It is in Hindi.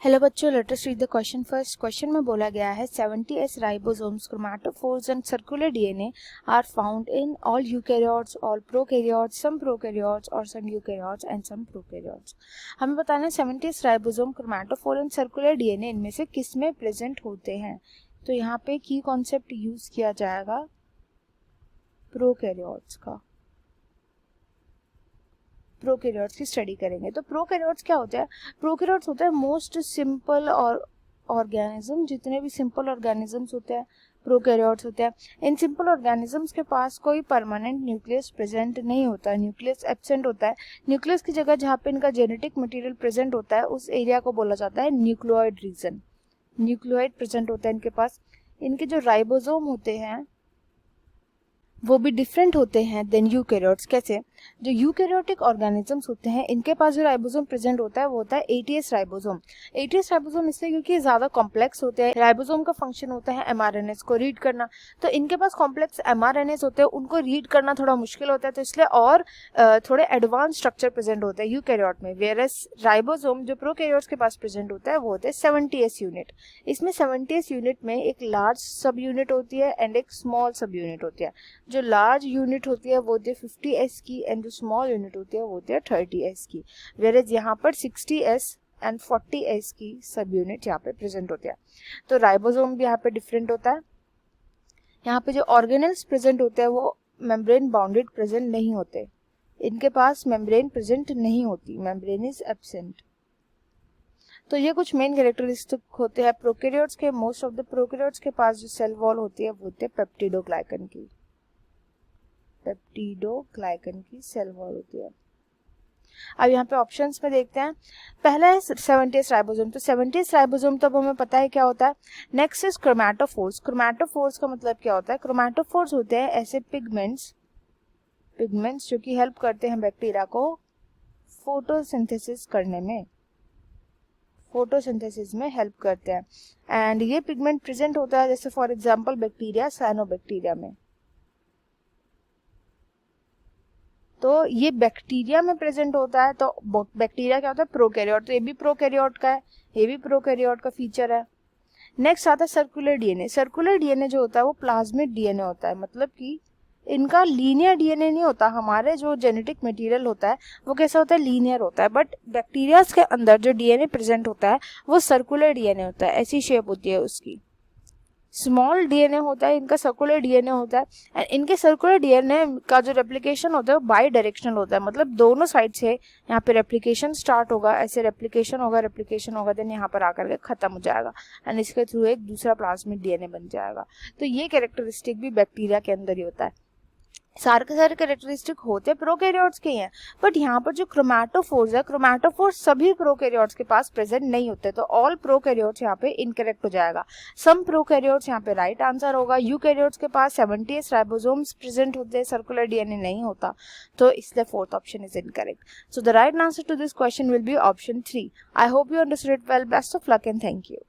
हेलो बच्चों, let us read the question first. Question में बोला गया है 70s ribosomes, chromatophores and circular DNA are found in all eukaryotes, all prokaryotes, some prokaryotes और some eukaryotes and some prokaryotes. हमें बताना है 70s ribosome, chromatophore and circular DNA इनमें से किस में प्रेजेंट होते हैं। तो यहाँ पे की कॉन्सेप्ट यूज किया जाएगा प्रोकैरियोट्स का। प्रोकैरियोट्स की स्टडी करेंगे। तो प्रोकैरियोट्स क्या होता है? प्रोकैरियोट्स होता है मोस्ट सिंपल और ऑर्गेनिज्म। जितने भी सिंपल ऑर्गेनिजम्स होते हैं प्रोकैरियोट्स होते हैं। इन सिंपल ऑर्गेनिजम्स के पास कोई परमानेंट न्यूक्लियस प्रेजेंट नहीं होता, न्यूक्लियस एब्सेंट होता है। न्यूक्लियस की जगह जहाँ पे इनका जेनेटिक मटेरियल प्रेजेंट होता है उस एरिया को बोला जाता है न्यूक्लियोइड रीजन। न्यूक्लियोइड प्रेजेंट होता है इनके पास। इनके जो राइबोसोम होते हैं वो भी डिफरेंट होते हैं देन यूकैरियोट्स। कैसे? जो यूकैरियोटिक ऑर्गेनिजम्स होते हैं इनके पास जो राइबोसोम प्रेजेंट होता है वो होता है 80s राइबोसोम। 80s राइबोसोम इसलिए क्योंकि ज़्यादा कॉम्प्लेक्स होते हैं। राइबोसोम का फंक्शन होता है एमआरएनएस को रीड करना, तो इनके पास कॉम्प्लेक्स एमआरएनएस होते हैं, उनको रीड करना थोड़ा मुश्किल होता है, तो इसलिए और थोड़े एडवांस स्ट्रक्चर प्रेजेंट होता है यूकैरियोट में। वेयरएस राइबोसोम जो प्रोकैरियोट्स के पास प्रेजेंट होता है वो होता है 70s यूनिट। इसमें 70s यूनिट में एक लार्ज सब यूनिट होती है एंड एक स्मॉल सब यूनिट होती है। जो लार्ज यूनिट होती है वो होती है 50s की एंड जो स्मॉल यूनिट होती है वो होती है 30s की। वेयरएज यहाँ पर 60s एंड 40s की सब यूनिट यहाँ पे प्रेजेंट होती है। तो राइबोसोम भी यहाँ पे डिफरेंट होता है। यहाँ पे जो ऑर्गेनेल्स प्रेजेंट होते हैं वो मेम्ब्रेन बाउंडेड प्रेजेंट नहीं होते, इनके पास मेम्ब्रेन प्रेजेंट नहीं होती, मेम्ब्रेन इज एब्सेंट। तो ये कुछ मेन कैरेक्टरिस्टिक होते हैं प्रोकैरियोट्स के। मोस्ट ऑफ द प्रोकैरियोट्स के पास जो सेल वॉल होती है वो होती है पेप्टिडोग्लाइकन की, पेप्टिडोग्लाइकन की सेल वॉल होती है। अब यहाँ पे ऑप्शंस में देखते हैं। पहला है 70s राइबोसोम। तो 70s राइबोसोम तो अब हमें पता है क्या होता है। Next is chromatophores. क्रोमैटोफोर्स का मतलब क्या होता है? क्रोमैटोफोर्स होते हैं ऐसे पिगमेंट्स जो कि हेल्प करते हैं बैक्टीरिया को फोटोसिंथेसिस करने में, फोटोसिंथेसिस में हेल्प करते हैं। एंड ये पिगमेंट प्रेजेंट होता है जैसे फॉर एग्जांपल बैक्टीरिया, साइनोबैक्टीरिया में। तो ये बैक्टीरिया में प्रेजेंट होता है। तो बैक्टीरिया क्या होता है? प्रोकैरियोट। तो ये भी प्रोकैरियोट का है, ये भी प्रोकैरियोट का फीचर है। नेक्स्ट आता है सर्कुलर डीएनए। सर्कुलर डीएनए जो होता है वो प्लाज्मिड डीएनए होता है, मतलब कि इनका लीनियर डीएनए नहीं होता। हमारे जो जेनेटिक मटेरियल होता है वो कैसा होता है? लीनियर होता है। बट बैक्टीरिया के अंदर जो डीएनए प्रेजेंट होता है वो सर्कुलर डीएनए होता है, ऐसी शेप होती है उसकी। स्मॉल डीएनए होता है, इनका सर्कुलर डीएनए होता है। एंड इनके सर्कुलर डीएनए का जो रेप्लिकेशन होता है वो बाई डायरेक्शनल होता है, मतलब दोनों साइड से यहाँ पे रेप्लिकेशन स्टार्ट होगा, ऐसे रेप्लिकेशन होगा देन यहाँ पर आकर के खत्म हो जाएगा एंड इसके थ्रू एक दूसरा प्लाज्मिड डीएनए बन जाएगा। तो ये कैरेक्टरिस्टिक भी बैक्टीरिया के अंदर ही होता है। सारे के सारे कैरेक्टरिस्टिक होते प्रोकैरियोट्स के ही हैं, बट यहाँ पर जो क्रोमैटोफोर्स है, क्रोमैटोफोर्स सभी प्रोकैरियोट्स के पास प्रेजेंट नहीं होते। तो ऑल प्रोकैरियोट्स यहाँ पे इनकरेक्ट हो जाएगा। सम प्रोकैरियोट्स यहाँ पे राइट आंसर होगा। यूकैरियोट्स के पास 70s राइबोसोम्स प्रेजेंट होते हैं, सर्कुलर डीएनए नहीं होता, तो इसलिए fourth option is incorrect. So the right answer to this question will be option 3। I hope you understood it well. Best of luck and thank you.